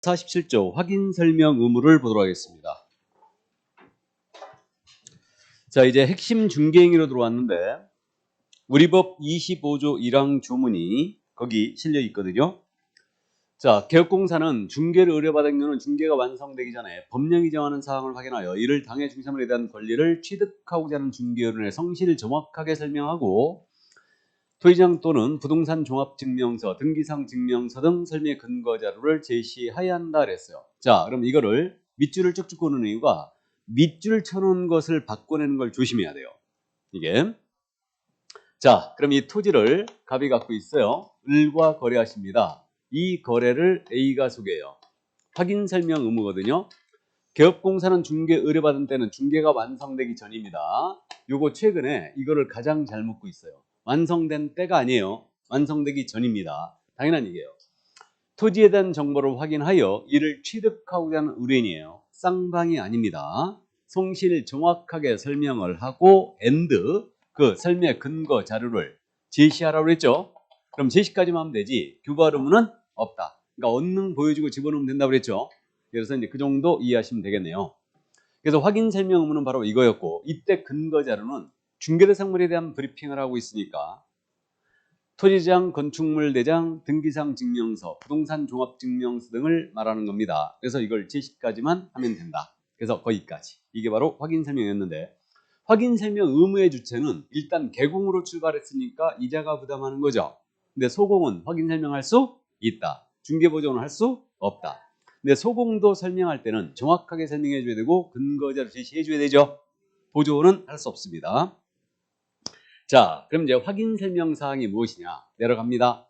47조 확인 설명 의무를 보도록 하겠습니다. 자, 이제 핵심 중개행위로 들어왔는데 우리 법 25조 1항 조문이 거기 실려 있거든요. 자, 개업공사는 중개를 의뢰받은 경우는 중개가 완성되기 전에 법령이 정하는 사항을 확인하여 이를 당해 중개물에 대한 권리를 취득하고자 하는 중개요론의 성실을 정확하게 설명하고 토지장 또는 부동산 종합증명서, 등기상 증명서 등 설명의 근거 자료를 제시해야 한다 그랬어요. 자, 그럼 이거를 밑줄을 쭉쭉 그는 이유가 밑줄 쳐놓은 것을 바꿔내는 걸 조심해야 돼요. 이게. 자, 그럼 이 토지를 갑이 갖고 있어요. 을과 거래하십니다. 이 거래를 A가 소개해요. 확인 설명 의무거든요. 개업공사는 중개 의뢰받은 때는 중개가 완성되기 전입니다. 요거 최근에 이거를 가장 잘 묻고 있어요. 완성된 때가 아니에요. 완성되기 전입니다. 당연한 얘기예요. 토지에 대한 정보를 확인하여 이를 취득하고자 하는 의뢰인이에요. 쌍방이 아닙니다. 성실 정확하게 설명을 하고 그 설명의 근거 자료를 제시하라고 그랬죠. 그럼 제시까지만 하면 되지 규발 의무는 없다. 그러니까 언능 보여주고 집어넣으면 된다고 그랬죠. 그래서 이제 그 정도 이해하시면 되겠네요. 그래서 확인 설명 의무는 바로 이거였고, 이때 근거 자료는 중개대상물에 대한 브리핑을 하고 있으니까 토지장, 건축물 대장, 등기상 증명서, 부동산 종합증명서 등을 말하는 겁니다. 그래서 이걸 제시까지만 하면 된다. 그래서 거기까지. 이게 바로 확인 설명이었는데, 확인 설명 의무의 주체는 일단 개공으로 출발했으니까 이자가 부담하는 거죠. 근데 소공은 확인 설명할 수 있다. 중개보조는 할 수 없다. 근데 소공도 설명할 때는 정확하게 설명해 줘야 되고 근거자를 제시해 줘야 되죠. 보조는 할 수 없습니다. 자, 그럼 이제 확인 설명 사항이 무엇이냐? 내려갑니다.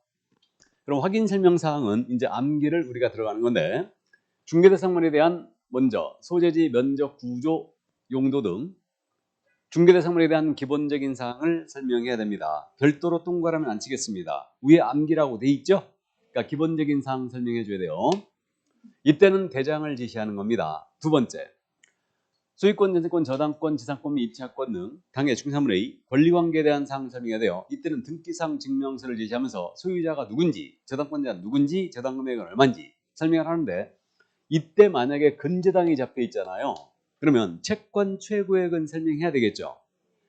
그럼 확인 설명 사항은 이제 암기를 우리가 들어가는 건데, 중개대상물에 대한 먼저 소재지, 면적, 구조, 용도 등 중개대상물에 대한 기본적인 사항을 설명해야 됩니다. 별도로 동그라미 안 치겠습니다. 위에 암기라고 돼 있죠? 그러니까 기본적인 사항 설명해 줘야 돼요. 이때는 대장을 지시하는 겁니다. 두 번째, 소유권, 전세권, 저당권, 지상권 및 입찰권 등 당해 중개사물의 권리관계에 대한 사항을 설명해야 돼요. 이때는 등기상 증명서를 제시하면서 소유자가 누군지, 저당권자가 누군지, 저당 금액은 얼마인지 설명을 하는데, 이때 만약에 근저당이 잡혀 있잖아요. 그러면 채권 최고액은 설명해야 되겠죠.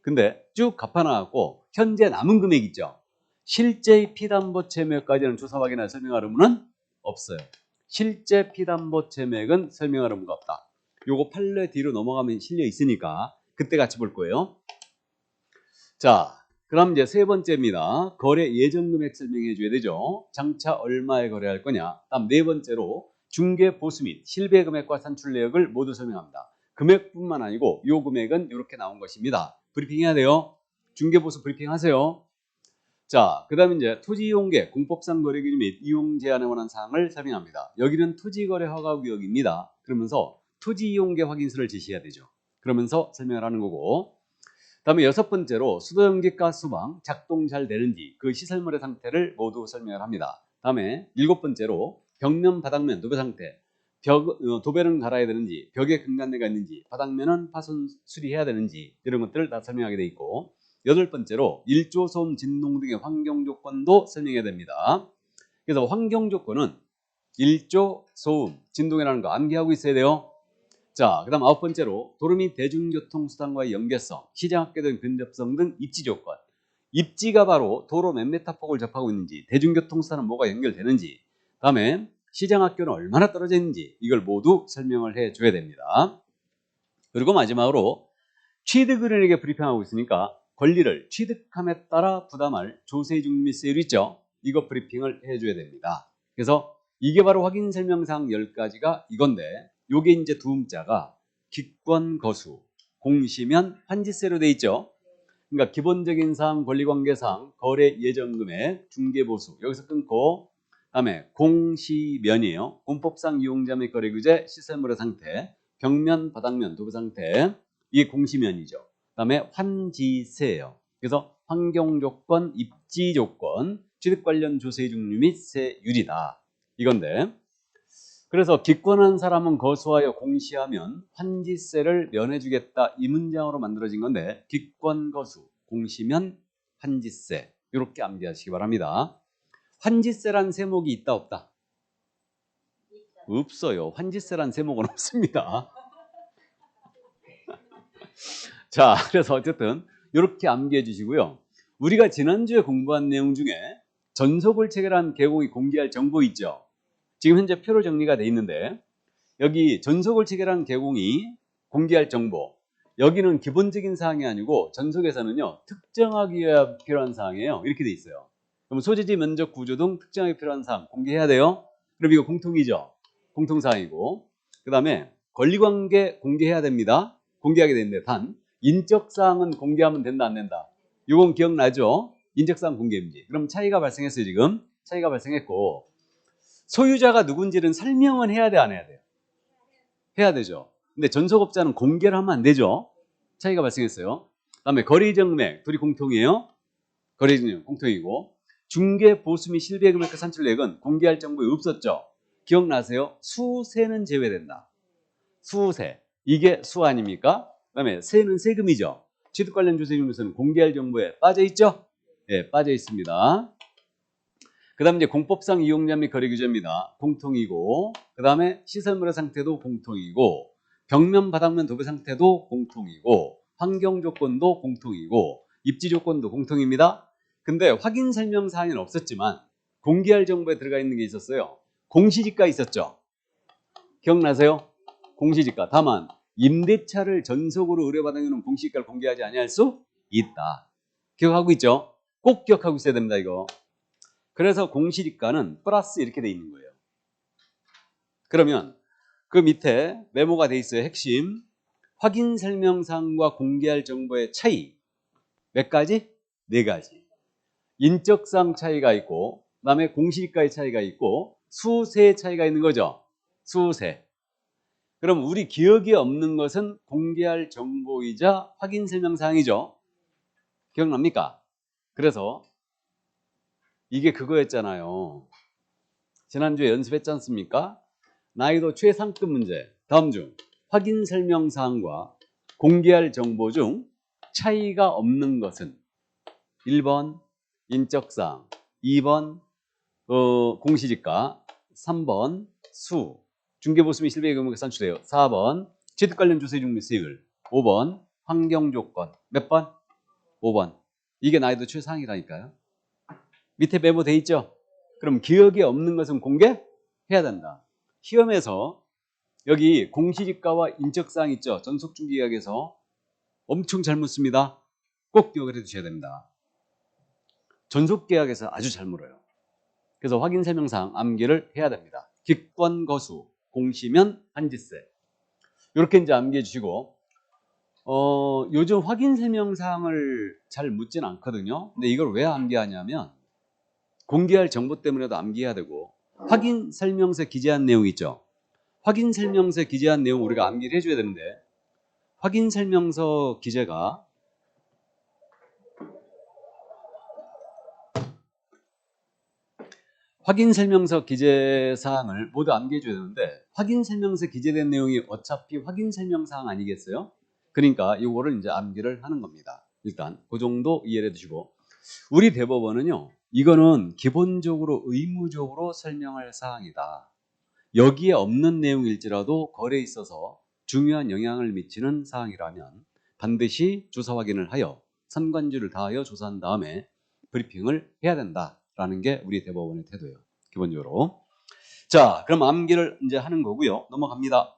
근데 쭉 갚아나가고 현재 남은 금액 있죠. 실제 피담보 채무까지는 조사 확인할 설명할 의무는 없어요. 실제 피담보 채무액은 설명할 의무가 없다. 요거 판례 뒤로 넘어가면 실려 있으니까 그때 같이 볼 거예요. 자, 그럼 이제 세 번째입니다. 거래 예정 금액 설명해 줘야 되죠. 장차 얼마에 거래할 거냐. 다음 네 번째로 중개 보수 및 실배 금액과 산출 내역을 모두 설명합니다. 금액뿐만 아니고 요 금액은 이렇게 나온 것입니다. 브리핑해야 돼요. 중개 보수 브리핑 하세요. 자, 그 다음에 이제 토지이용계 공법상 거래 기준 및 이용 제한에 관한 사항을 설명합니다. 여기는 토지거래 허가 구역입니다. 그러면서 토지이용계 확인서를 제시해야 되죠. 그러면서 설명을 하는 거고, 다음에 여섯 번째로 수도연기가 수방 작동 잘 되는지 그 시설물의 상태를 모두 설명을 합니다. 다음에 일곱 번째로 벽면, 바닥면, 도배 상태, 도배는 갈아야 되는지, 벽에 금간내가 있는지, 바닥면은 파손 수리해야 되는지 이런 것들을 다 설명하게 돼 있고, 여덟 번째로 일조, 소음, 진동 등의 환경 조건도 설명해야 됩니다. 그래서 환경 조건은 일조, 소음, 진동이라는 거 암기하고 있어야 돼요. 자, 그 다음 아홉 번째로 도로 및 대중교통수단과의 연계성, 시장학교 등 근접성 등 입지 조건. 입지가 바로 도로 몇 미터 폭을 접하고 있는지, 대중교통수단은 뭐가 연결되는지, 다음에 시장학교는 얼마나 떨어져 있는지 이걸 모두 설명을 해줘야 됩니다. 그리고 마지막으로 취득의뢰인에게 브리핑하고 있으니까 권리를 취득함에 따라 부담할 조세중 및 세율 있죠? 이거 브리핑을 해줘야 됩니다. 그래서 이게 바로 확인 설명사항 10가지가 이건데, 요게 이제 두음자가 기권 거수, 공시면 환지세로 돼 있죠. 그러니까 기본적인 사항, 권리관계사항, 거래 예정금액, 중개보수 여기서 끊고, 다음에 공시면이에요. 공법상 이용자 및 거래규제, 시설물의 상태, 벽면, 바닥면, 도배 상태, 이게 공시면이죠. 다음에 환지세예요. 그래서 환경조건, 입지조건, 취득 관련 조세 종류 및 세율이다. 이건데, 그래서 기권한 사람은 거수하여 공시하면 환지세를 면해주겠다, 이 문장으로 만들어진 건데, 기권 거수, 공시면 환지세, 이렇게 암기하시기 바랍니다. 환지세란 세목이 있다 없다? 없어요. 환지세란 세목은 없습니다. 자, 그래서 어쨌든 이렇게 암기해 주시고요. 우리가 지난주에 공부한 내용 중에 전속월책이라는 계곡이 공개할 정보 있죠. 지금 현재 표로 정리가 돼 있는데 여기 전속월책이라는 계곡이 공개할 정보, 여기는 기본적인 사항이 아니고 전속에서는요 특정하기 위해 필요한 사항이에요. 이렇게 돼 있어요. 그럼 소재지, 면적, 구조 등 특정하기 필요한 사항 공개해야 돼요. 그럼 이거 공통이죠. 공통사항이고, 그 다음에 권리관계 공개해야 됩니다. 공개하게 되는데 단 인적사항은 공개하면 된다 안 된다? 이건 기억나죠? 인적사항 공개인지. 그럼 차이가 발생했어요. 지금 차이가 발생했고, 소유자가 누군지는 설명은 해야 돼 안 해야 돼요? 해야 되죠. 근데 전속업자는 공개를 하면 안 되죠. 차이가 발생했어요. 그다음에 거래이전금액 둘이 공통이에요. 거래이전금액 공통이고, 중개 보수 및 실비의 금액과 산출액은 공개할 정보에 없었죠. 기억나세요? 수세는 제외된다. 수세, 이게 수 아닙니까? 그다음에 세는 세금이죠. 취득 관련 조세금에서는 공개할 정보에 빠져 있죠. 예, 빠져 있습니다. 그 다음에 이제 공법상 이용자 및 거래 규제입니다. 공통이고, 그 다음에 시설물의 상태도 공통이고, 벽면 바닥면 도배 상태도 공통이고, 환경 조건도 공통이고, 입지 조건도 공통입니다. 근데 확인 설명 사항은 없었지만 공개할 정보에 들어가 있는 게 있었어요. 공시지가 있었죠. 기억나세요? 공시지가. 다만 임대차를 전속으로 의뢰받은 경우는 공시지가를 공개하지 아니할 수 있다. 기억하고 있죠? 꼭 기억하고 있어야 됩니다. 이거. 그래서 공시지가는 플러스 이렇게 돼 있는 거예요. 그러면 그 밑에 메모가 돼 있어요. 핵심. 확인 설명사항과 공개할 정보의 차이. 몇 가지? 네 가지. 인적사항 차이가 있고, 그 다음에 공시지가의 차이가 있고, 수세의 차이가 있는 거죠. 수세. 그럼 우리 기억에 없는 것은 공개할 정보이자 확인 설명사항이죠. 기억납니까? 그래서 이게 그거였잖아요. 지난주에 연습했지 않습니까? 난이도 최상급 문제. 다음 중 확인 설명사항과 공개할 정보 중 차이가 없는 것은 1번 인적사항, 2번 공시지가, 3번 수, 중개보수 및 실비의 금액 산출해요. 4번 취득 관련 조세중 및 수익을, 5번 환경조건. 몇 번? 5번. 이게 난이도 최상이라니까요. 밑에 메모돼 있죠? 그럼 기억에 없는 것은 공개해야 된다. 시험에서 여기 공시지가와 인적사항 있죠? 전속중개계약에서 엄청 잘 묻습니다. 꼭 기억을 해두셔야 됩니다. 전속계약에서 아주 잘 물어요. 그래서 확인설명사항 암기를 해야 됩니다. 기권거수, 공시면 한지세. 이렇게 이제 암기해 주시고, 요즘 확인설명사항을 잘 묻진 않거든요. 근데 이걸 왜 암기하냐면 공개할 정보 때문에도 암기해야 되고, 확인설명서에 기재한 내용 있죠. 확인설명서에 기재한 내용 우리가 암기를 해줘야 되는데, 확인설명서 기재가 확인설명서 기재사항을 모두 암기해줘야 되는데, 확인설명서에 기재된 내용이 어차피 확인설명사항 아니겠어요? 그러니까 이거를 이제 암기를 하는 겁니다. 일단 그 정도 이해를 해두시고, 우리 대법원은요, 이거는 기본적으로 의무적으로 설명할 사항이다. 여기에 없는 내용일지라도 거래에 있어서 중요한 영향을 미치는 사항이라면 반드시 조사 확인을 하여 선관주를 다하여 조사한 다음에 브리핑을 해야 된다라는 게 우리 대법원의 태도예요. 기본적으로. 자, 그럼 암기를 이제 하는 거고요. 넘어갑니다.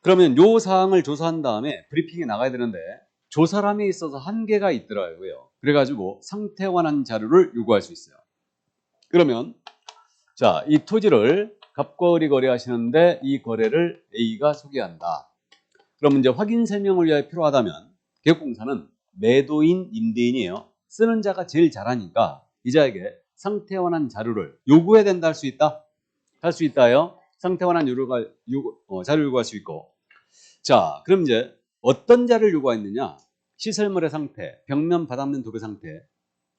그러면 요 사항을 조사한 다음에 브리핑에 나가야 되는데 조사람에 있어서 한계가 있더라고요. 그래가지고 상태 관한 자료를 요구할 수 있어요. 그러면 자, 이 토지를 갑과 을이 거래하시는데 이 거래를 A가 소개한다. 그러면 이제 확인 설명을 위하여 필요하다면 계획공사는 매도인, 임대인이에요. 쓰는 자가 제일 잘하니까 이자에게 상태 관한 자료를 요구해야 된다 할 수 있다? 할 수 있다요. 상태 관한 자료 요구할 수 있고. 자, 그럼 이제 어떤 자료를 요구했느냐? 시설물의 상태, 벽면, 바닥면, 도배 상태,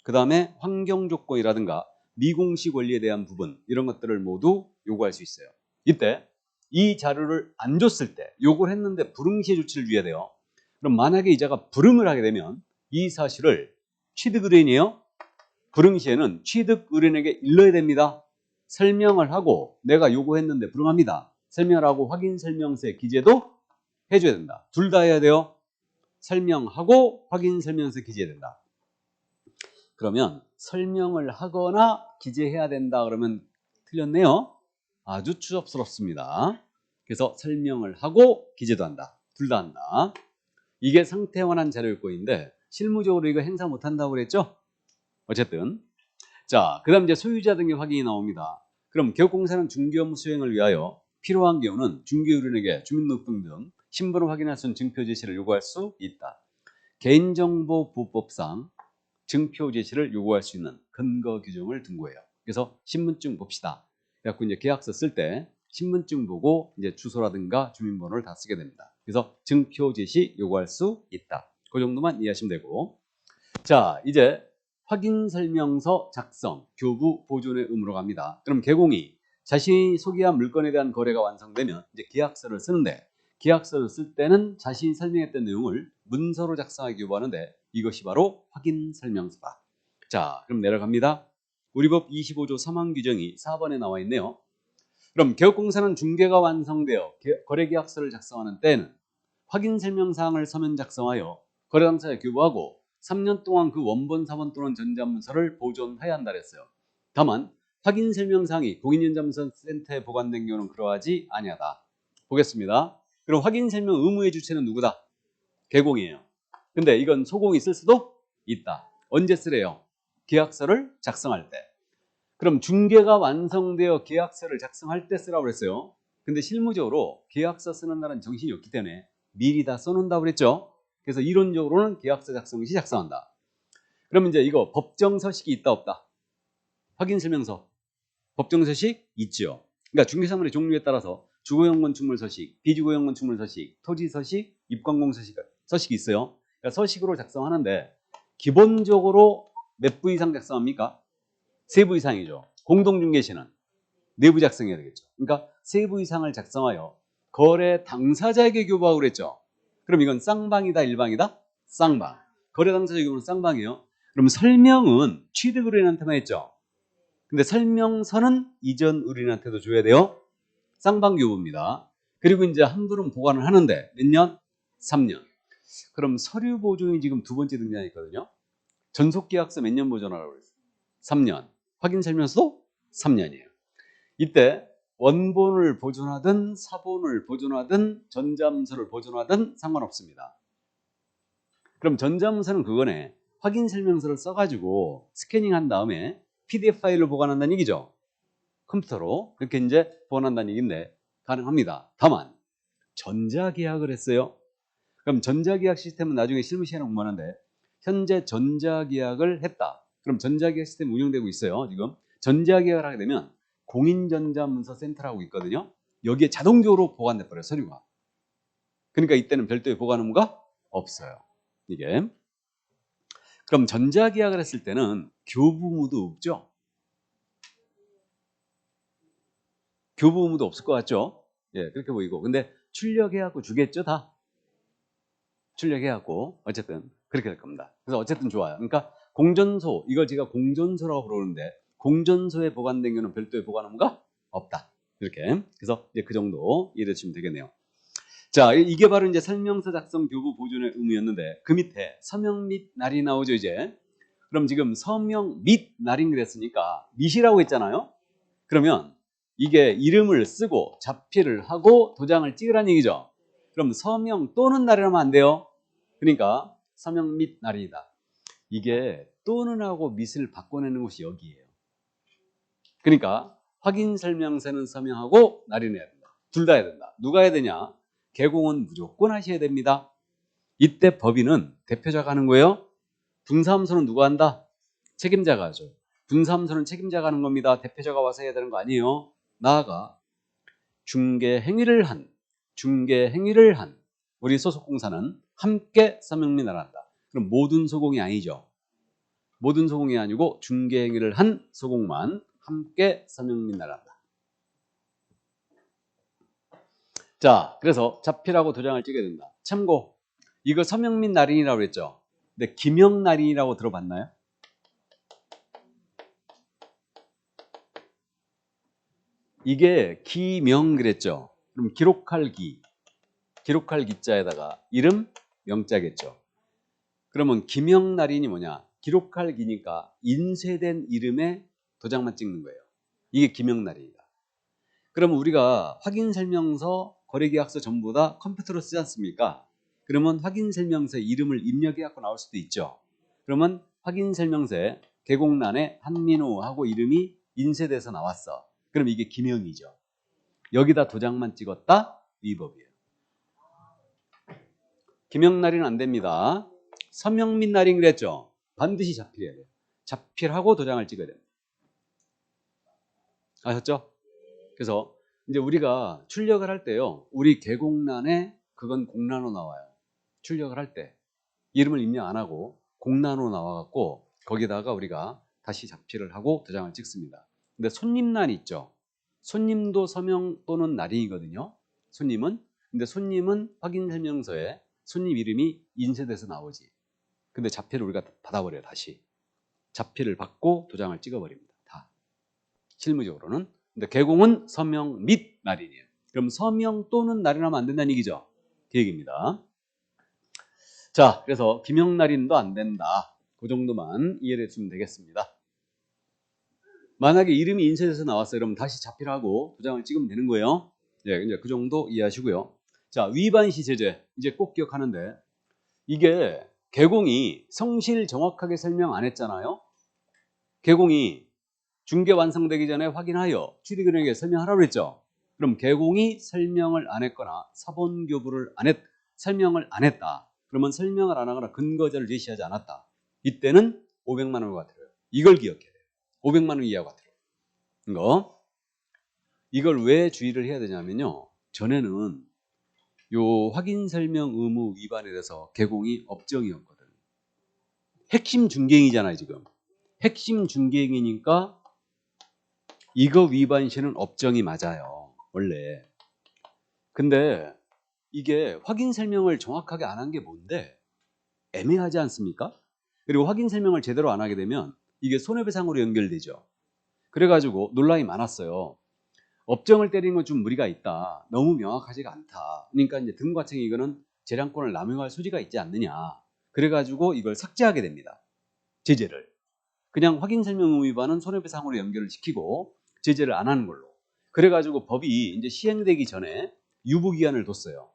그 다음에 환경 조건이라든가 미공시 권리에 대한 부분, 이런 것들을 모두 요구할 수 있어요. 이때 이 자료를 안 줬을 때, 요구를 했는데 불응시의 조치를 취해야 돼요. 그럼 만약에 이자가 불응을 하게 되면 이 사실을 취득 의뢰인이에요. 불응시에는 취득 의뢰인에게 일러야 됩니다. 설명을 하고 내가 요구했는데 불응합니다. 설명을 하고 확인 설명서에 기재도 해줘야 된다. 둘 다 해야 돼요. 설명하고 확인 설명서에 기재해야 된다. 그러면 설명을 하거나 기재해야 된다 그러면 틀렸네요. 아주 추접스럽습니다. 그래서 설명을 하고 기재도 한다. 둘 다 한다. 이게 상태원한 자료요건인데 실무적으로 이거 행사 못한다고 그랬죠? 어쨌든 자, 그 다음 이제 소유자 등의 확인이 나옵니다. 그럼 개업공사는 중개업무 수행을 위하여 필요한 경우는 중개의뢰인에게 주민등록증 등 신분을 확인할 수 있는 증표 제시를 요구할 수 있다. 개인정보보호법상 증표 제시를 요구할 수 있는 근거 규정을 둔 거예요. 그래서 신분증 봅시다. 그래갖고 이제 계약서 쓸 때 신분증 보고 이제 주소라든가 주민번호를 다 쓰게 됩니다. 그래서 증표 제시 요구할 수 있다. 그 정도만 이해하시면 되고. 자, 이제 확인 설명서 작성, 교부 보존의 의무로 갑니다. 그럼 개공이 자신이 소개한 물건에 대한 거래가 완성되면 이제 계약서를 쓰는데 계약서를 쓸 때는 자신이 설명했던 내용을 문서로 작성하기 요구하는데 이것이 바로 확인 설명서다. 자, 그럼 내려갑니다. 우리법 25조 3항 규정이 4번에 나와 있네요. 그럼 개업공사는 중개가 완성되어 거래계약서를 작성하는 때에는 확인 설명사항을 서면 작성하여 거래 당사자에 교부하고 3년 동안 그 원본 사본 또는 전자문서를 보존해야 한다 그랬어요. 다만 확인 설명사항이 공인전자문서센터에 보관된 경우는 그러하지 아니하다. 보겠습니다. 그럼 확인 설명 의무의 주체는 누구다? 개공이에요. 근데 이건 소공이 쓸 수도 있다. 언제 쓰래요? 계약서를 작성할 때. 그럼 중개가 완성되어 계약서를 작성할 때 쓰라고 그랬어요. 근데 실무적으로 계약서 쓰는 날은 정신이 없기 때문에 미리 다 써놓는다고 그랬죠. 그래서 이론적으로는 계약서 작성 시 작성한다. 그러면 이제 이거 법정서식이 있다 없다? 확인 설명서. 법정서식 있죠. 그러니까 중개사물의 종류에 따라서 주거용 건축물 서식, 비주거용 건축물 서식, 토지 서식, 입관공 서식이 있어요. 그러니까 서식으로 작성하는데 기본적으로 몇 부 이상 작성합니까? 3부 이상이죠. 공동중개시는 4부 작성해야 되겠죠. 그러니까 3부 이상을 작성하여 거래 당사자에게 교부하고 그랬죠. 그럼 이건 쌍방이다 일방이다? 쌍방. 거래 당사자 교부는 쌍방이에요. 그럼 설명은 취득 의뢰인한테만 했죠. 근데 설명서는 이전 의뢰인한테도 줘야 돼요. 쌍방 교부입니다. 그리고 이제 한 분은 보관을 하는데 몇 년? 3년. 그럼 서류 보존이 지금 두 번째 등장했거든요. 전속계약서 몇 년 보존하라고 그랬어요? 3년. 확인 설명서도 3년이에요. 이때 원본을 보존하든 사본을 보존하든 전자문서를 보존하든 상관없습니다. 그럼 전자문서는 그거네. 확인 설명서를 써가지고 스캐닝한 다음에 PDF 파일로 보관한다는 얘기죠. 컴퓨터로 그렇게 이제 보관한다는 얘기인데 가능합니다. 다만 전자계약을 했어요. 그럼 전자계약 시스템은 나중에 실무 시간에 공부하는데 현재 전자계약을 했다. 그럼 전자계약 시스템 운영되고 있어요. 지금 전자계약을 하게 되면 공인전자문서센터라고 있거든요. 여기에 자동적으로 보관돼 버려요. 서류가. 그러니까 이때는 별도의 보관 의무가 없어요. 이게. 그럼 전자계약을 했을 때는 교부 의무도 없죠. 교부 의무도 없을 것 같죠. 예, 그렇게 보이고. 근데 출력해갖고 주겠죠, 다. 출력해갖고 어쨌든 그렇게 될 겁니다. 그래서 어쨌든 좋아요. 그러니까 공전소, 이걸 제가 공전소라고 부르는데 공전소에 보관된 경우는 별도의 보관 의무가 없다. 이렇게. 그래서 이제 그 정도 이해해 주시면 되겠네요. 자, 이게 바로 이제 설명서 작성 교부 보존의 의무였는데 그 밑에 서명 및 날이 나오죠, 이제. 그럼 지금 서명 및 날인 그랬으니까 밋이라고 했잖아요. 그러면 이게 이름을 쓰고 자필을 하고 도장을 찍으라는 얘기죠. 그럼 서명 또는 날이라면 안 돼요. 그러니까 서명 및 날이다. 이게 또는 하고 밋을 바꿔내는 곳이 여기예요. 그러니까 확인 설명서는 서명하고 날이 내야 된다. 둘 다 해야 된다. 누가 해야 되냐? 개공은 무조건 하셔야 됩니다. 이때 법인은 대표자가 하는 거예요. 분사함수는 누가 한다? 책임자가 하죠. 분사함수는 책임자가 하는 겁니다. 대표자가 와서 해야 되는 거 아니에요. 나아가 중개행위를 한 우리 소속공사는 함께 서명 및 날한다. 그럼 모든 소공이 아니죠. 모든 소공이 아니고 중개행위를 한 소공만 함께 서명 및 날한다. 자, 그래서 자필하고 도장을 찍게 된다. 참고, 이거 서명 및 날인이라고 그랬죠. 근데 기명 날인이라고 들어봤나요? 이게 기명 그랬죠. 그럼 기록할 기자에다가 이름 명자겠죠. 그러면 기명날인이 뭐냐? 기록할 기니까 인쇄된 이름에 도장만 찍는 거예요. 이게 기명날인이다. 그러면 우리가 확인설명서, 거래계약서 전부 다 컴퓨터로 쓰지 않습니까? 그러면 확인설명서에 이름을 입력해 갖고 나올 수도 있죠. 그러면 확인설명서에 개공란에 한민호하고 이름이 인쇄돼서 나왔어. 그럼 이게 기명이죠. 여기다 도장만 찍었다? 위법이에요. 기명날인은 안 됩니다. 서명 및 날인 그랬죠. 반드시 자필해야 돼요. 자필하고 도장을 찍어야 됩니다. 아셨죠? 그래서 이제 우리가 출력을 할 때요. 우리 개공란에 그건 공란으로 나와요. 출력을 할 때 이름을 입력 안 하고 공란으로 나와갖고 거기다가 우리가 다시 자필을 하고 도장을 찍습니다. 근데 손님란이 있죠. 손님도 서명 또는 날인이거든요. 손님은. 근데 손님은 확인설명서에 손님 이름이 인쇄돼서 나오지. 근데 자필을 우리가 받아버려요. 다시. 자필을 받고 도장을 찍어버립니다. 다. 실무적으로는. 근데 개공은 서명 및 날인이에요. 그럼 서명 또는 날인하면 안 된다는 얘기죠. 그 얘기입니다. 자, 그래서 기명날인도 안 된다. 그 정도만 이해를 해주면 되겠습니다. 만약에 이름이 인쇄돼서 나왔어요. 그러면 다시 자필하고 도장을 찍으면 되는 거예요. 예, 이제 그 정도 이해하시고요. 자, 위반시 제재. 이제 꼭 기억하는데 이게 개공이 성실 정확하게 설명 안 했잖아요. 개공이 중개 완성되기 전에 확인하여 취득은행에 설명하라고 그랬죠. 그럼 개공이 설명을 안 했거나 사본교부를 설명을 안 했다. 그러면 설명을 안 하거나 근거자를 제시하지 않았다. 이때는 500만 원과 같아요. 이걸 기억해야 돼요. 500만 원 이하와 같아요. 이걸 왜 주의를 해야 되냐면요. 전에는 요 확인 설명 의무 위반에 대해서 개공이 업정이었거든. 핵심 중개행위잖아요, 지금. 핵심 중개행위니까 이거 위반 시는 업정이 맞아요. 원래. 근데 이게 확인 설명을 정확하게 안 한 게 뭔데? 애매하지 않습니까? 그리고 확인 설명을 제대로 안 하게 되면 이게 손해배상으로 연결되죠. 그래가지고 논란이 많았어요. 업정을 때리는 건 좀 무리가 있다. 너무 명확하지가 않다. 그러니까 이제 등과청이 이거는 재량권을 남용할 소지가 있지 않느냐. 그래가지고 이걸 삭제하게 됩니다. 제재를. 그냥 확인 설명 의무 위반은 손해배상으로 연결을 시키고 제재를 안 하는 걸로. 그래가지고 법이 이제 시행되기 전에 유보기한을 뒀어요.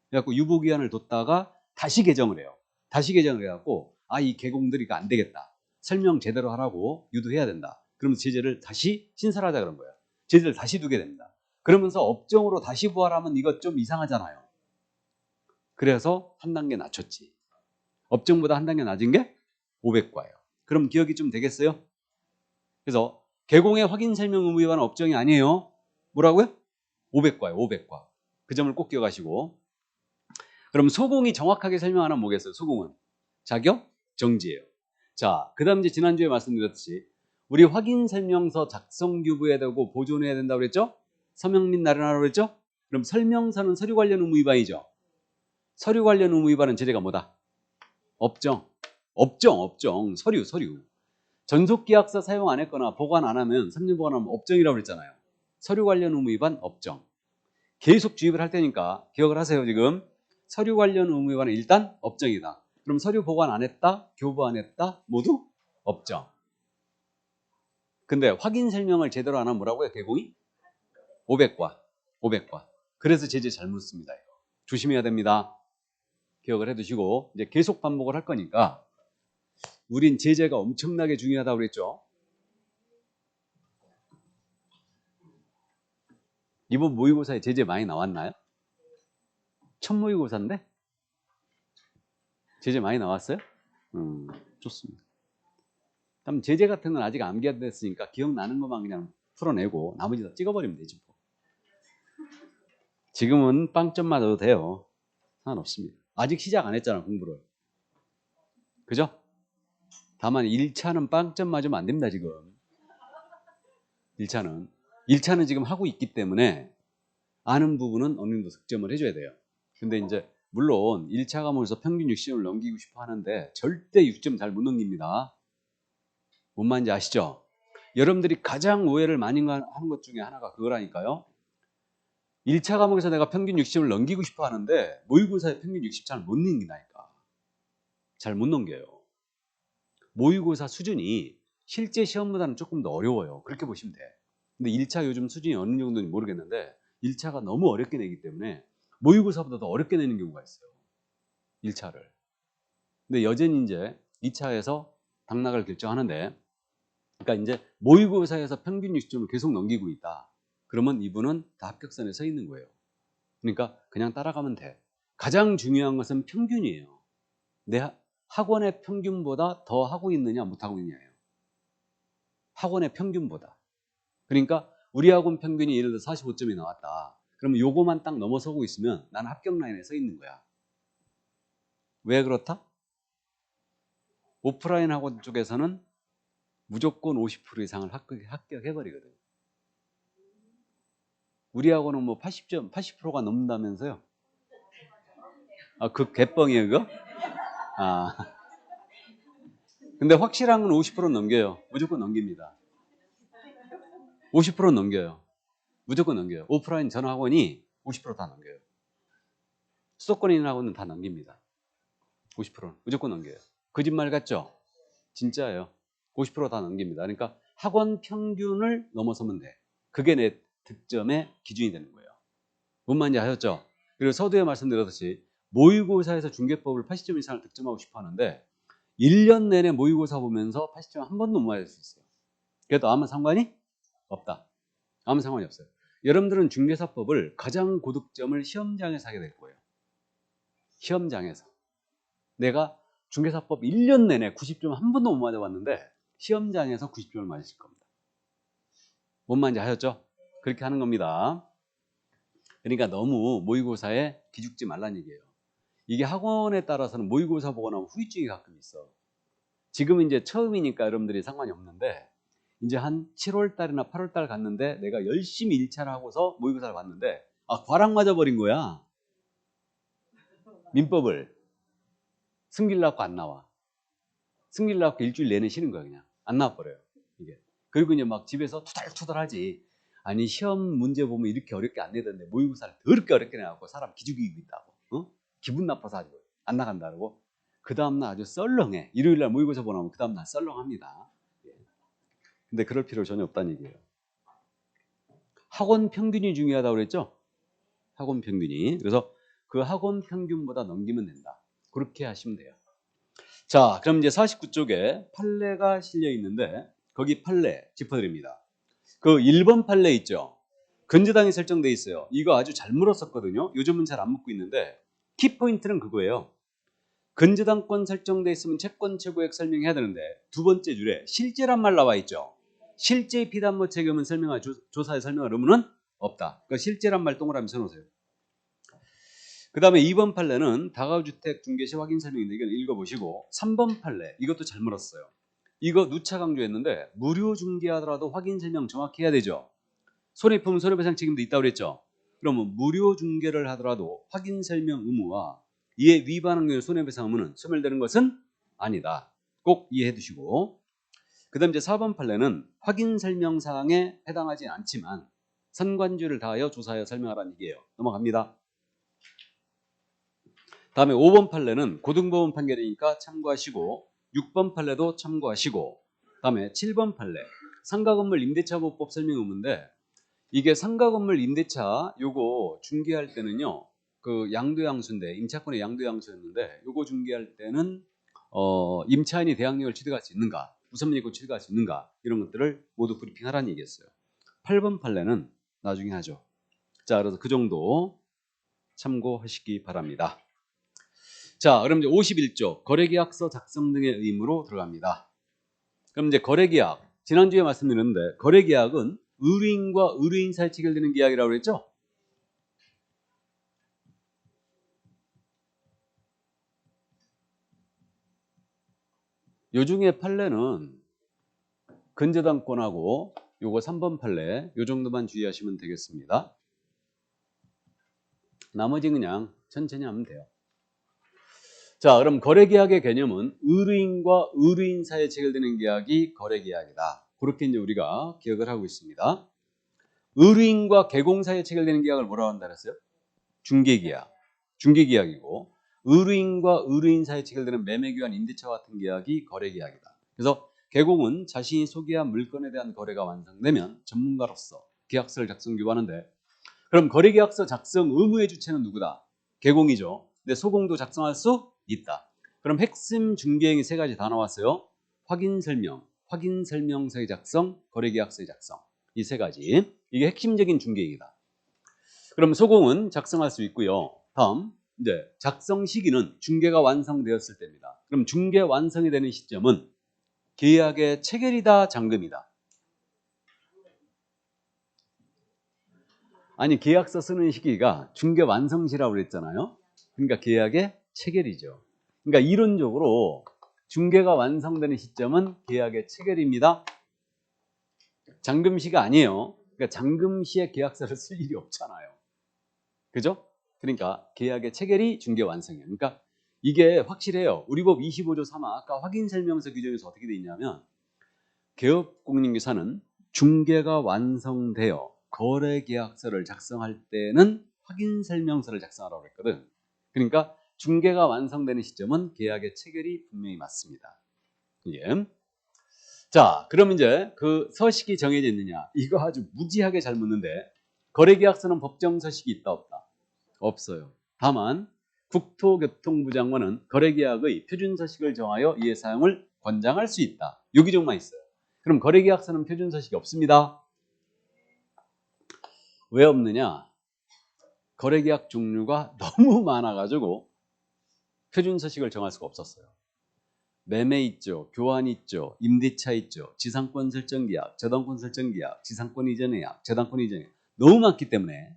그래갖고 유보기한을 뒀다가 다시 개정을 해요. 다시 개정을 해갖고 이 개공들이 안 되겠다. 설명 제대로 하라고 유도해야 된다. 그러면서 제재를 다시 신설하자 그런 거예요. 제재를 다시 두게 됩니다. 그러면서 업정으로 다시 부활하면 이거 좀 이상하잖아요. 그래서 한 단계 낮췄지. 업정보다 한 단계 낮은 게 500과예요. 그럼 기억이 좀 되겠어요? 그래서 개공의 확인 설명 의무 위반은 업정이 아니에요. 뭐라고요? 500과예요. 500과. 그 점을 꼭 기억하시고. 그럼 소공이 정확하게 설명 안 하면 뭐겠어요? 소공은 자격 정지예요. 자, 그다음 이제 지난주에 말씀드렸듯이 우리 확인 설명서 작성 교부해야 되고 보존해야 된다고 그랬죠? 서명 및 날인하라고 그랬죠? 그럼 설명서는 서류 관련 의무 위반이죠. 서류 관련 의무 위반은 제재가 뭐다? 업정. 서류. 전속계약서 사용 안 했거나 보관 안 하면 3년 보관하면 업정이라고 그랬잖아요. 서류 관련 의무 위반 업정. 계속 주입을 할 테니까 기억을 하세요. 지금 서류 관련 의무 위반은 일단 업정이다. 그럼 서류 보관 안 했다, 교부 안 했다 모두 업정. 근데 확인 설명을 제대로 안 하면 뭐라고요? 개공이 500과. 그래서 제재 잘못 씁니다. 이거. 조심해야 됩니다. 기억을 해두시고 이제 계속 반복을 할 거니까 우린 제재가 엄청나게 중요하다고 그랬죠. 이번 모의고사에 제재 많이 나왔나요? 첫 모의고사인데? 제재 많이 나왔어요? 좋습니다. 그럼 제재 같은 건 아직 안 기한됐으니까 기억나는 것만 그냥 풀어내고 나머지 다 찍어버리면 되지. 지금은 빵점 맞아도 돼요. 상관없습니다. 아직 시작 안 했잖아, 공부를. 그죠? 다만 1차는 빵점 맞으면 안 됩니다, 지금. 1차는 지금 하고 있기 때문에 아는 부분은 어느 정도 득점을 해줘야 돼요. 근데 이제 물론 1차 과목에서 평균 60점을 넘기고 싶어 하는데 절대 6점 잘 못 넘깁니다. 뭔 말인지 아시죠? 여러분들이 가장 오해를 많이 하는 것 중에 하나가 그거라니까요. 1차 과목에서 내가 평균 60점을 넘기고 싶어 하는데 모의고사에 평균 60 잘 못 넘긴다니까. 잘 못 넘겨요. 모의고사 수준이 실제 시험보다는 조금 더 어려워요. 그렇게 보시면 돼. 근데 1차 요즘 수준이 어느 정도인지 모르겠는데 1차가 너무 어렵게 내기 때문에 모의고사보다 더 어렵게 내는 경우가 있어요. 1차를. 근데 여전히 이제 2차에서 당락을 결정하는데, 그러니까 이제 모의고사에서 평균 60점을 계속 넘기고 있다. 그러면 이분은 다 합격선에 서 있는 거예요. 그러니까 그냥 따라가면 돼. 가장 중요한 것은 평균이에요. 내 학원의 평균보다 더 하고 있느냐 못하고 있느냐예요. 학원의 평균보다. 그러니까 우리 학원 평균이 예를 들어 45점이 나왔다. 그러면 요거만 딱 넘어서고 있으면 나는 합격 라인에 서 있는 거야. 왜 그렇다? 오프라인 학원 쪽에서는 무조건 50% 이상을 합격해버리거든. 우리 학원은 뭐 80점, 80%가 넘는다면서요? 아, 그 개뻥이에요, 그거? 아. 근데 확실한 건 50% 넘겨요. 무조건 넘깁니다. 50% 넘겨요. 무조건 넘겨요. 오프라인 전 학원이 50% 다 넘겨요. 수도권에 있는 학원은 다 넘깁니다. 50%는 무조건 넘겨요. 거짓말 같죠? 진짜예요. 50% 다 넘깁니다. 그러니까 학원 평균을 넘어서면 돼. 그게 내 득점의 기준이 되는 거예요. 뭔 말인지 아셨죠? 그리고 서두에 말씀드렸듯이 모의고사에서 중개법을 80점 이상을 득점하고 싶어 하는데 1년 내내 모의고사 보면서 80점 한 번도 못 맞을 수 있어요. 그래도 아무 상관이 없다. 아무 상관이 없어요. 여러분들은 중개사법을 가장 고득점을 시험장에서 하게 될 거예요. 시험장에서. 내가 중개사법 1년 내내 90점 한 번도 못 맞아봤는데 시험장에서 90점을 맞으실 겁니다. 뭔 말인지 아셨죠? 그렇게 하는 겁니다. 그러니까 너무 모의고사에 기죽지 말란 얘기예요. 이게 학원에 따라서는 모의고사 보고 나면 후유증이 가끔 있어. 지금은 이제 처음이니까 여러분들이 상관이 없는데 이제 한 7월 달이나 8월 달 갔는데 내가 열심히 1차를 하고서 모의고사를 봤는데 과락 맞아버린 거야. 민법을. 승질 나고 안 나와. 승질 나고 일주일 내내 쉬는 거야 그냥. 안 나와버려요. 이게. 그리고 이제 막 집에서 투덜투덜하지. 아니 시험 문제 보면 이렇게 어렵게 안 내던데 모의고사를 더럽게 어렵게 내갖고 사람 기죽이고 있다고. 어? 기분 나빠서 아주 안 나간다고. 그 다음날 아주 썰렁해. 일요일날 모의고사 보고 나면 그 다음날 썰렁합니다. 예. 근데 그럴 필요 전혀 없다는 얘기예요. 학원 평균이 중요하다고 그랬죠? 학원 평균이. 그래서 그 학원 평균보다 넘기면 된다. 그렇게 하시면 돼요. 자, 그럼 이제 49쪽에 판례가 실려 있는데 거기 판례 짚어드립니다. 그 1번 판례 있죠? 근저당이 설정돼 있어요. 이거 아주 잘 물었었거든요. 요즘은 잘 안 묻고 있는데 키포인트는 그거예요. 근저당권 설정돼 있으면 채권 최고액 설명해야 되는데 두 번째 줄에 실제란 말 나와 있죠. 실제 피담보 책임은 설명할 조사에 설명할 의무는 없다. 그러니까 실제란 말 동그라미 쳐놓으세요. 그 다음에 2번 판례는 다가구주택 중개시 확인 설명인데 이건 읽어보시고 3번 판례 이것도 잘 물었어요. 이거 누차 강조했는데 무료 중개하더라도 확인 설명 정확히 해야 되죠. 손해품 손해배상 책임도 있다고 그랬죠. 그러면 무료 중개를 하더라도 확인 설명 의무와 이에 위반한 경우 손해배상 의무는 소멸되는 것은 아니다. 꼭 이해해 두시고 그 다음 이제 4번 판례는 확인 설명 사항에 해당하지 않지만 선관주를 다하여 조사하여 설명하라는 얘기예요. 넘어갑니다. 다음에 5번 판례는 고등법원 판결이니까 참고하시고 6번 판례도 참고하시고 다음에 7번 판례 상가건물 임대차보호법 설명 의무인데 이게 상가건물 임대차 요거 중개할 때는요 그 양도양수인데 임차권의 양도양수였는데 요거 중개할 때는 임차인이 대항력을 취득할 수 있는가 우선민의권 취득할 수 있는가 이런 것들을 모두 브리핑하라는 얘기였어요. 8번 판례는 나중에 하죠. 자 그래서 그 정도 참고하시기 바랍니다. 자, 그럼 이제 51조 거래계약서 작성 등의 의무로 들어갑니다. 그럼 이제 거래계약 지난주에 말씀드렸는데 거래계약은 의뢰인과 의뢰인 사이에 체결되는 계약이라고 그랬죠? 요 중에 판례는 근저당권하고 요거 3번 판례 요 정도만 주의하시면 되겠습니다. 나머지 그냥 천천히 하면 돼요. 자, 그럼 거래계약의 개념은 의뢰인과 의뢰인 사이에 체결되는 계약이 거래계약이다. 그렇게 이제 우리가 기억을 하고 있습니다. 의뢰인과 개공 사이에 체결되는 계약을 뭐라고 한다 그랬어요? 중개계약. 중개계약이고, 의뢰인과 의뢰인 사이에 체결되는 매매교환, 임대차와 같은 계약이 거래계약이다. 그래서 개공은 자신이 소개한 물건에 대한 거래가 완성되면 전문가로서 계약서를 작성 교부하는데, 그럼 거래계약서 작성 의무의 주체는 누구다? 개공이죠. 근데 소공도 작성할 수 있다. 그럼 핵심 중개행위 세 가지 다 나왔어요. 확인 설명, 확인 설명서의 작성, 거래계약서의 작성. 이 세 가지. 이게 핵심적인 중개행위다. 그럼 소공은 작성할 수 있고요. 다음, 이제 작성 시기는 중개가 완성되었을 때입니다. 그럼 중개 완성이 되는 시점은 계약의 체결이다, 잔금이다. 아니, 계약서 쓰는 시기가 중개 완성 시라고 그랬잖아요. 그러니까 계약의 체결이죠. 그러니까 이론적으로 중개가 완성되는 시점은 계약의 체결입니다. 잔금시가 아니에요. 그러니까 잔금시에 계약서를 쓸 일이 없잖아요. 그죠? 그러니까 계약의 체결이 중개 완성이에요. 그러니까 이게 확실해요. 우리 법 25조 3화 아까 확인 설명서 규정에서 어떻게 돼 있냐면 개업공인중개사는 중개가 완성되어 거래계약서를 작성할 때는 확인 설명서를 작성하라고 했거든. 그러니까 중개가 완성되는 시점은 계약의 체결이 분명히 맞습니다. 예. 자, 그럼 이제 그 서식이 정해져 있느냐? 이거 아주 무지하게 잘 묻는데 거래계약서는 법정 서식이 있다 없다? 없어요. 다만 국토교통부 장관은 거래계약의 표준서식을 정하여 이의 사용을 권장할 수 있다. 요 규정만 있어요. 그럼 거래계약서는 표준서식이 없습니다. 왜 없느냐? 거래계약 종류가 너무 많아가지고 표준서식을 정할 수가 없었어요. 매매 있죠, 교환 있죠, 임대차 있죠, 지상권 설정계약, 저당권 설정계약, 지상권 이전 계약, 저당권 이전 계약 너무 많기 때문에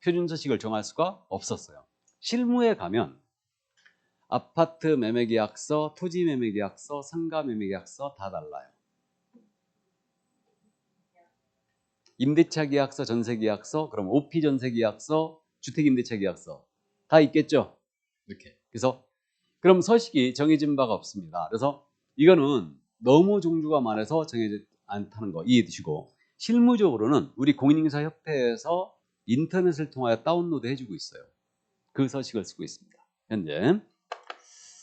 표준서식을 정할 수가 없었어요. 실무에 가면 아파트 매매계약서, 토지 매매계약서, 상가 매매계약서 다 달라요. 임대차 계약서, 전세 계약서, 그럼 OP 전세 계약서, 주택 임대차 계약서 다 있겠죠. 이렇게. 그래서 그럼 서식이 정해진 바가 없습니다. 그래서 이거는 너무 종류가 많아서 정해지지 않다는 거 이해해 두시고 실무적으로는 우리 공인인증사협회에서 인터넷을 통하여 다운로드 해주고 있어요. 그 서식을 쓰고 있습니다. 현재.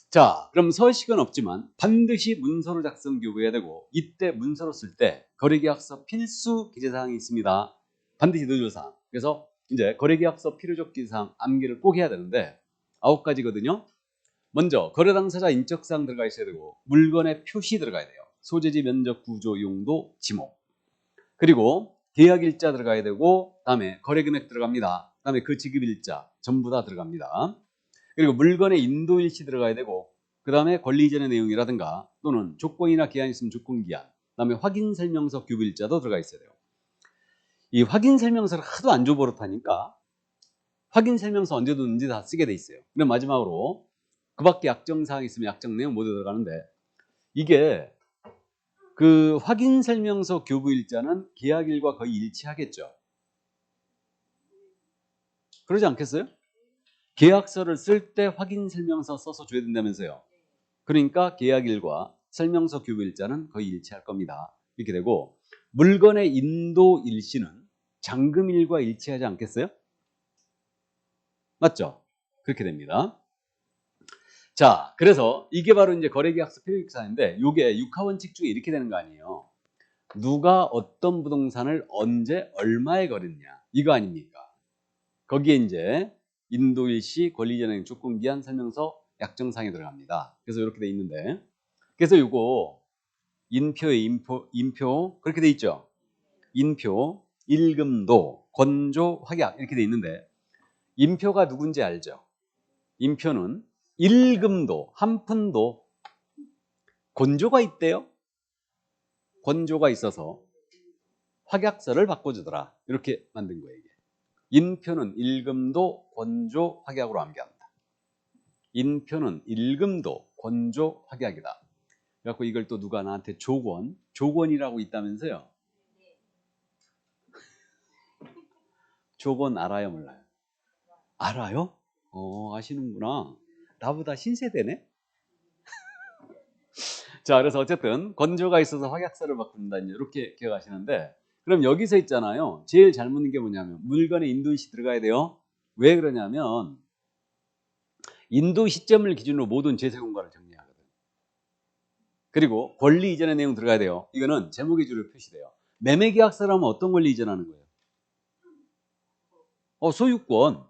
자, 그럼 서식은 없지만 반드시 문서로 작성 교부해야 되고 이때 문서로 쓸 때 거래계약서 필수 기재사항이 있습니다. 반드시 넣어줘사항. 그래서 이제 거래계약서 필요적 기재사항 암기를 꼭 해야 되는데 9가지거든요. 먼저 거래 당사자 인적사항 들어가 있어야 되고 물건의 표시 들어가야 돼요. 소재지, 면적, 구조, 용도, 지목. 그리고 계약일자 들어가야 되고 다음에 거래금액 들어갑니다. 다음에 그 지급일자 전부 다 들어갑니다. 그리고 물건의 인도일시 들어가야 되고 그 다음에 권리 이전의 내용이라든가 또는 조건이나 기한이 있으면 조건기한 그 다음에 확인설명서 규부일자도 들어가 있어야 돼요. 이 확인설명서를 하도 안 줘버릇하니까 확인설명서 언제든지 다 쓰게 돼 있어요. 그럼 마지막으로 그 밖에 약정사항이 있으면 약정 내용 모두 들어가는데 이게 그 확인설명서 교부일자는 계약일과 거의 일치하겠죠. 그러지 않겠어요? 계약서를 쓸 때 확인설명서 써서 줘야 된다면서요. 그러니까 계약일과 설명서 교부일자는 거의 일치할 겁니다. 이렇게 되고 물건의 인도일시는 잔금일과 일치하지 않겠어요? 맞죠? 그렇게 됩니다. 자, 그래서 이게 바로 이제 거래계약서 필요기사인데 이게 육하원칙 중에 이렇게 되는 거 아니에요. 누가 어떤 부동산을 언제 얼마에 거랬냐 이거 아닙니까? 거기에 이제 인도일시, 권리전행, 조건기한, 설명서, 약정사항이 들어갑니다. 그래서 이렇게 돼 있는데 그래서 이거 인표에 인표 그렇게 돼 있죠. 인표, 일금도, 권조, 확약 이렇게 돼 있는데 인표가 누군지 알죠? 인표는 일금도, 한 푼도 권조가 있대요. 권조가 있어서 확약서를 바꿔주더라. 이렇게 만든 거예요. 이게. 인표는 일금도, 권조, 확약으로 암기합니다. 인표는 일금도, 권조, 확약이다. 그래갖고 이걸 또 누가 나한테 조건이라고 있다면서요? 조건 알아요, 몰라요? 알아요? 아시는구나. 나보다 신세대네? 자, 그래서 어쨌든 건조가 있어서 확약서를 바꾼다 이렇게 기억하시는데, 그럼 여기서 있잖아요. 제일 잘 묻는 게 뭐냐면 물건에 인도시 들어가야 돼요. 왜 그러냐면 인도 시점을 기준으로 모든 제세 공간을 정리하거든. 그리고 권리 이전의 내용 들어가야 돼요. 이거는 제목의 주로 표시돼요. 매매 계약서라면 어떤 권리 이전하는 거예요? 소유권.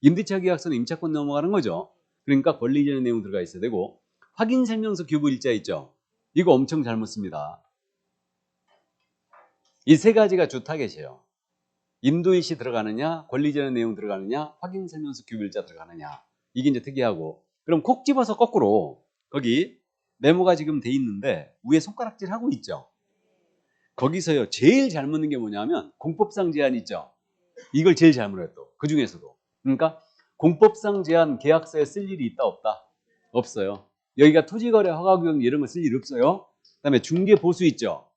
임대차 계약서는 임차권 넘어가는 거죠. 그러니까 권리 이전의 내용 들어가 있어야 되고, 확인 설명서 규부 일자 있죠. 이거 엄청 잘못 씁니다. 이 세 가지가 주 타겟이에요. 인도일시 들어가느냐, 권리 이전의 내용 들어가느냐, 확인 설명서 규부 일자 들어가느냐. 이게 이제 특이하고. 그럼 콕 집어서 거꾸로 거기 메모가 지금 돼 있는데 위에 손가락질 하고 있죠. 거기서요 제일 잘 묻는 게 뭐냐면 공법상 제한 있죠. 이걸 제일 잘 물어요 또. 그 중에서도. 그러니까 공법상 제한 계약서에 쓸 일이 있다 없다? 없어요. 여기가 토지거래 허가구역 이런 거 쓸 일 없어요. 그다음에 중개보수 있죠.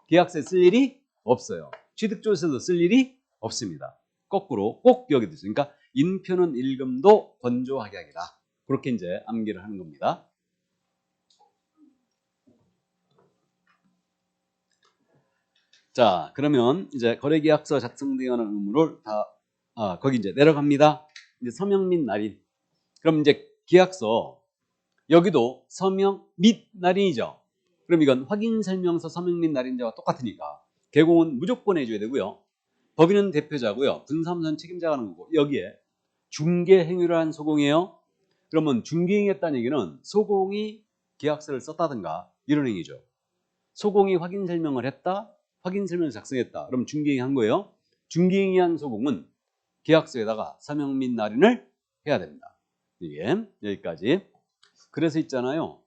계약서에 쓸 일이 없어요. 취득조서도 쓸 일이 없습니다. 거꾸로 꼭 여기 있어요. 그러니까 인표는 일금도 건조확약이다. 그렇게 이제 암기를 하는 겁니다. 자, 그러면 이제 거래계약서 작성되어야 하는 의무를 거기 이제 내려갑니다. 이제 서명 및 날인. 그럼 이제 계약서 여기도 서명 및 날인이죠. 그럼 이건 확인 설명서 서명 및 날인자와 똑같으니까 개공은 무조건 해줘야 되고요. 법인은 대표자고요. 분사무소는 책임자가 하는 거고 여기에 중개 행위를 한 소공이에요. 그러면 중개 행위했다는 얘기는 소공이 계약서를 썼다든가 이런 행위죠. 소공이 확인 설명을 했다. 확인 설명을 작성했다. 그럼 중개행위 한 거예요. 중개행위 한 소공은 계약서에다가 서명 및 날인을 해야 됩니다. 이게 여기까지. 그래서 있잖아요.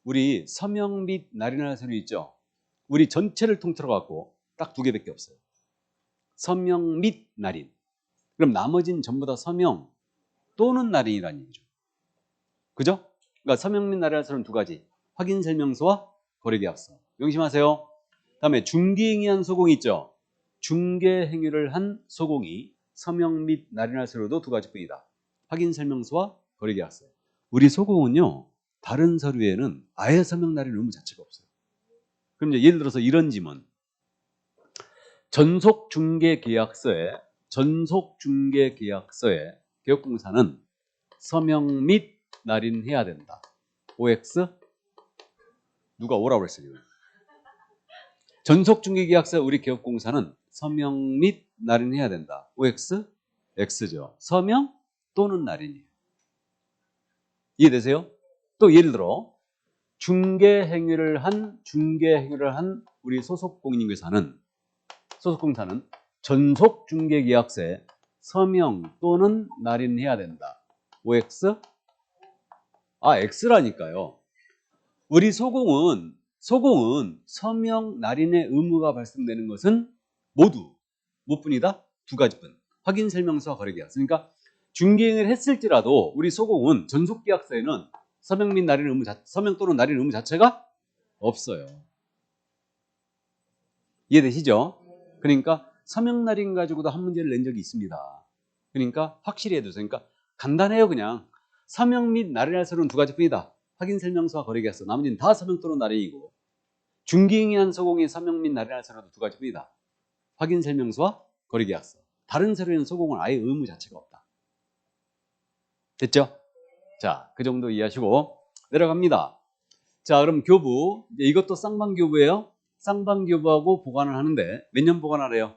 우리 서명 및 날인할 서류 있죠. 우리 전체를 통틀어 갖고 딱 2개밖에 없어요. 서명 및 날인. 그럼 나머지는 전부 다 서명 또는 날인이라는 얘기죠. 그죠? 그러니까 서명 및 날인할 서류는 2가지. 확인 설명서와 거래계약서. 명심하세요. 다음에 중개행위 한 소공이 있죠. 중개행위를 한 소공이 서명 및 날인할 서류도 2가지뿐이다. 확인 설명서와 거래계약서. 우리 소공은요. 다른 서류에는 아예 서명 날인 의무 자체가 없어요. 그럼 이제 예를 들어서 이런 지문. 전속중개계약서에 개업공사는 서명 및 날인해야 된다. OX? 누가 오라고 그랬어요? 전속중개계약서 우리 개업공사는 서명 및 날인해야 된다. OX? X죠. 서명 또는 날인이에요. 이해되세요? 또 예를 들어 중개행위를 한 우리 소속공인중개사는 전속중개계약서에 서명 또는 날인해야 된다. OX? X라니까요. 우리 소공은 서명 날인의 의무가 발생되는 것은 모두 무엇뿐이다? 2가지뿐. 확인 설명서와 거래계약서. 그러니까 중개행위를 했을지라도 우리 소공은 전속계약서에는 서명 및 날인 의무 서명 또는 날인 의무 자체가 없어요. 이해되시죠? 그러니까 서명 날인 가지고도 한 문제를 낸 적이 있습니다. 그러니까 확실히 해두세요. 그러니까 간단해요. 그냥 서명 및 날인할 서류는 2가지뿐이다. 확인 설명서와 거래계약서. 나머지는 다 서명 또는 날인이고 중개행위 한 소공이 서명 및 날인할 서류도 2가지뿐이다. 확인 설명서와 거래계약서. 다른 서류에는 소공은 아예 의무 자체가 없다. 됐죠? 자, 그 정도 이해하시고 내려갑니다. 자, 그럼 교부. 이것도 쌍방교부예요. 쌍방교부하고 보관을 하는데 몇 년 보관하래요?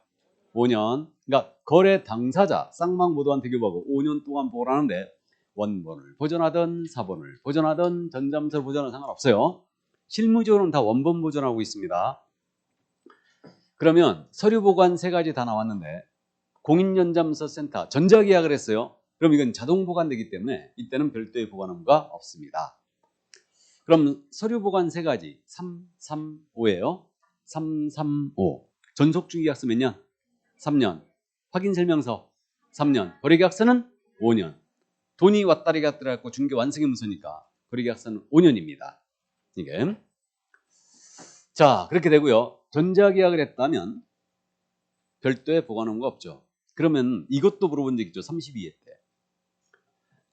5년. 그러니까 거래 당사자 쌍방 모두한테 교부하고 5년 동안 보관하는데 원본을 보존하든 사본을 보존하든 전자문서를 보존하든 상관없어요. 실무적으로는 다 원본 보존하고 있습니다. 그러면 서류 보관 3가지 다 나왔는데 공인전자문서 센터 전자계약을 했어요. 그럼 이건 자동 보관되기 때문에 이때는 별도의 보관 의무가 없습니다. 그럼 서류 보관 3가지 335예요. 335. 전속중개계약서 몇 년? 3년. 확인 설명서 3년. 거래계약서는 5년. 돈이 왔다리 갔다리 갖고 중개 완성의 문서니까 거래계약서는 5년입니다. 이게. 자, 그렇게 되고요. 전자계약을 했다면 별도의 보관 의무가 없죠. 그러면 이것도 물어본 적 있죠. 32회 때.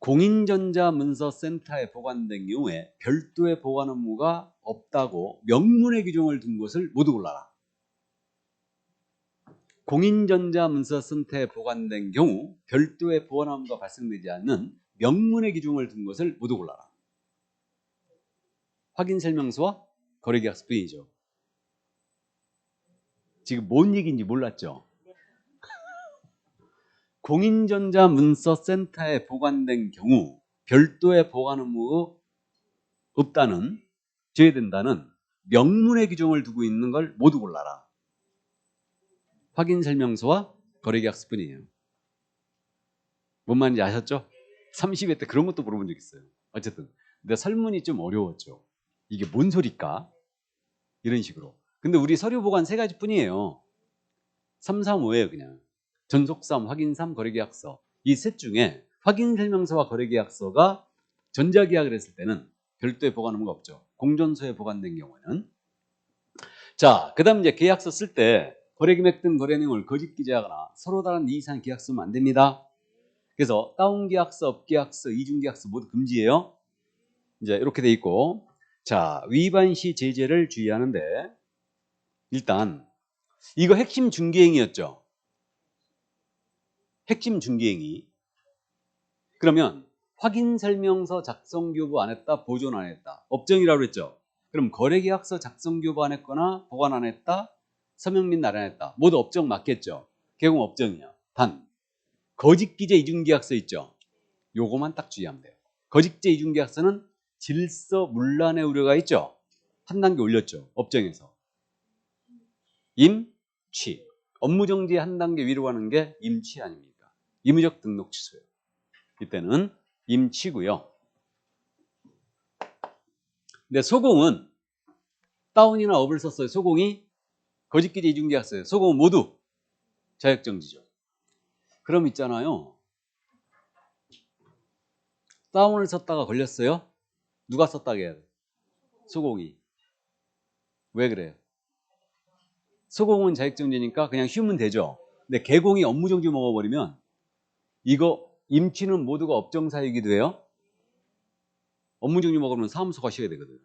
공인전자문서센터에 보관된 경우에 별도의 보관 업무가 없다고 명문의 규정을 둔 곳을 모두 골라라. 공인전자문서센터에 보관된 경우 별도의 보관 업무가 발생되지 않는 명문의 규정을 둔 것을 모두 골라라. 확인설명서와 거래계약서뿐이죠. 지금 뭔 얘기인지 몰랐죠? 공인전자문서센터에 보관된 경우 별도의 보관 업무가 없다는, 제외된다는 명문의 규정을 두고 있는 걸 모두 골라라. 확인설명서와 거래계약서뿐이에요. 뭔 말인지 아셨죠? 30회 때 그런 것도 물어본 적 있어요. 어쨌든 근데 설문이 좀 어려웠죠. 이게 뭔 소리일까? 이런 식으로. 근데 우리 서류 보관 3가지 뿐이에요. 3, 3, 5예요. 그냥 전속삼, 확인삼, 거래계약서. 이 셋 중에 확인설명서와 거래계약서가 전자계약을 했을 때는 별도의 보관 업무가 없죠. 공존소에 보관된 경우에는. 자, 그 다음 이제 계약서 쓸 때 거래금액 등 거래 내용을 거짓 기재하거나 서로 다른 이의 사항 계약서 쓰면 안 됩니다. 그래서 다운계약서, 업계약서, 이중계약서 모두 금지예요. 이제 이렇게 돼 있고, 자, 위반 시 제재를 주의하는데, 일단 이거 핵심 중개행위였죠. 핵심 중개행위. 그러면 확인설명서 작성 교부 안 했다, 보존 안 했다, 업정이라고 그랬죠. 그럼 거래계약서 작성 교부 안 했거나 보관 안 했다, 서명 및 날안 했다, 모두 업정 맞겠죠. 개공 업정이야. 단 거짓기재 이중계약서 있죠. 요거만 딱 주의하면 돼요. 거짓기재 이중계약서는 질서 문란의 우려가 있죠. 한 단계 올렸죠. 업정에서. 임취. 업무정지 한 단계 위로 가는 게 임취 아닙니까? 임의적 등록 취소예요. 이때는 임취고요. 근데 소공은 다운이나 업을 썼어요. 소공이 거짓기재 이중계약서예요. 소공은 모두 자격정지죠. 그럼 있잖아요. 다운을 썼다가 걸렸어요. 누가 썼다고 해야 돼? 소공이. 왜 그래요? 소공은 자격정지니까 그냥 쉬우면 되죠. 근데 개공이 업무정지 먹어버리면 이거 임취는 모두가 업정사유이기도 해요. 업무정지 먹으면 사무소 가셔야 되거든.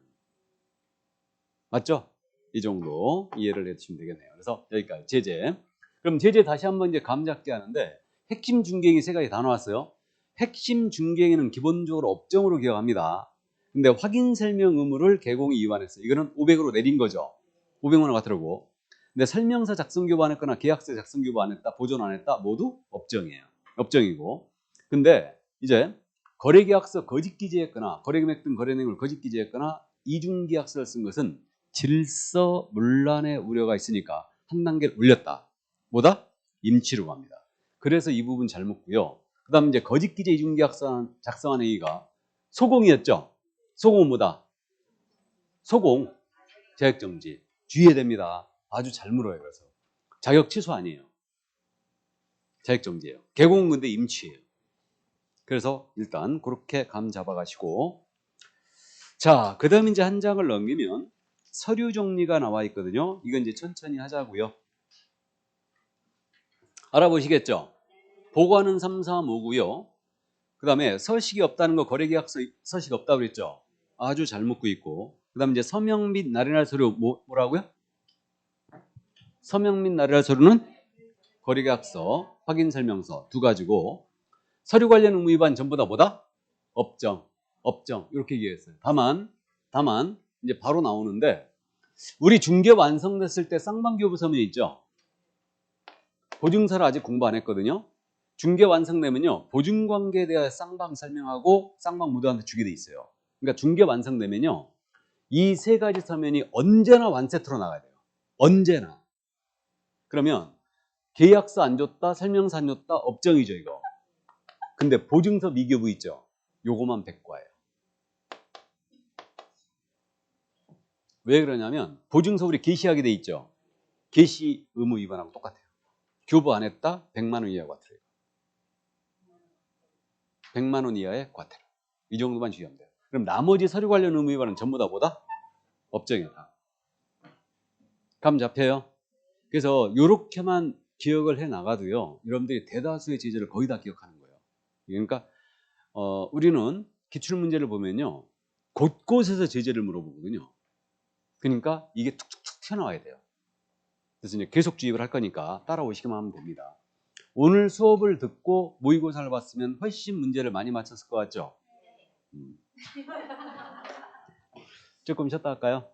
맞죠? 이 정도 이해를 해주시면 되겠네요. 그래서 여기까지 제재. 그럼 제재 다시 한번 이제 감잡기 하는데, 핵심 중개행위 3가지 다 나왔어요. 핵심 중개행위는 기본적으로 업정으로 기억합니다. 근데 확인 설명 의무를 개공이 위반했어요. 이거는 500으로 내린 거죠. 500만 원 같더라고. 근데 설명서 작성 교부 안 했거나 계약서 작성 교부 안 했다, 보존 안 했다, 모두 업정이에요. 업정이고. 근데 이제 거래계약서 거짓 기재했거나 거래금액 등 거래 내용을 거짓 기재했거나 이중계약서를 쓴 것은 질서 문란의 우려가 있으니까 한 단계를 올렸다. 뭐다? 임치로 합니다. 그래서 이 부분 잘 묻고요. 그 다음 이제 거짓 기재 이중계약서 작성한 행위가 소공이었죠. 소공은 뭐다? 소공 자격정지. 주의해야 됩니다. 아주 잘 물어요. 그래서 자격 취소 아니에요. 자격정지예요. 개공은 근데 임치예요. 그래서 일단 그렇게 감 잡아가시고, 자, 그 다음 이제 한 장을 넘기면 서류 정리가 나와 있거든요. 이건 이제 천천히 하자고요. 알아보시겠죠? 보고하는 3, 4, 5고요. 그 다음에 서식이 없다는 거, 거래계약서 서식 없다고 그랬죠? 아주 잘 묻고 있고, 그 다음에 이제 서명 및 날인할 서류 뭐라고요? 서명 및 날인할 서류는 거래계약서, 확인설명서 2가지고, 서류 관련 의무 위반 전부 다 뭐다? 업정 이렇게 얘기했어요. 다만 이제 바로 나오는데, 우리 중개 완성됐을 때 쌍방교부 서면이 있죠. 보증서를 아직 공부 안 했거든요. 중개 완성되면요, 보증관계에 대해 쌍방 설명하고 쌍방 모두한테 주게 돼 있어요. 그러니까 중개 완성되면요, 이 3가지 서면이 언제나 완세트로 나가야 돼요. 언제나. 그러면 계약서 안 줬다, 설명서 안 줬다, 업정이죠 이거. 근데 보증서 미교부 있죠. 요거만 100과예요. 왜 그러냐면 보증서 우리 게시하게 돼 있죠. 게시 의무 위반하고 똑같아요. 교부 안 했다, 100만 원 이하 과태료. 100만 원 이하의 과태료. 이 정도만 주의하면 돼요. 그럼 나머지 서류 관련 의무 위반은 전부 다 뭐다? 업정이다. 감 잡혀요? 그래서 이렇게만 기억을 해 나가도요, 여러분들이 대다수의 제재를 거의 다 기억하는 거예요. 그러니까 우리는 기출문제를 보면요. 곳곳에서 제재를 물어보거든요. 그러니까 이게 툭툭툭 튀어나와야 돼요. 그래서 이제 계속 주입을 할 거니까 따라오시기만 하면 됩니다. 오늘 수업을 듣고 모의고사를 봤으면 훨씬 문제를 많이 맞췄을 것 같죠? 조금 쉬었다 할까요?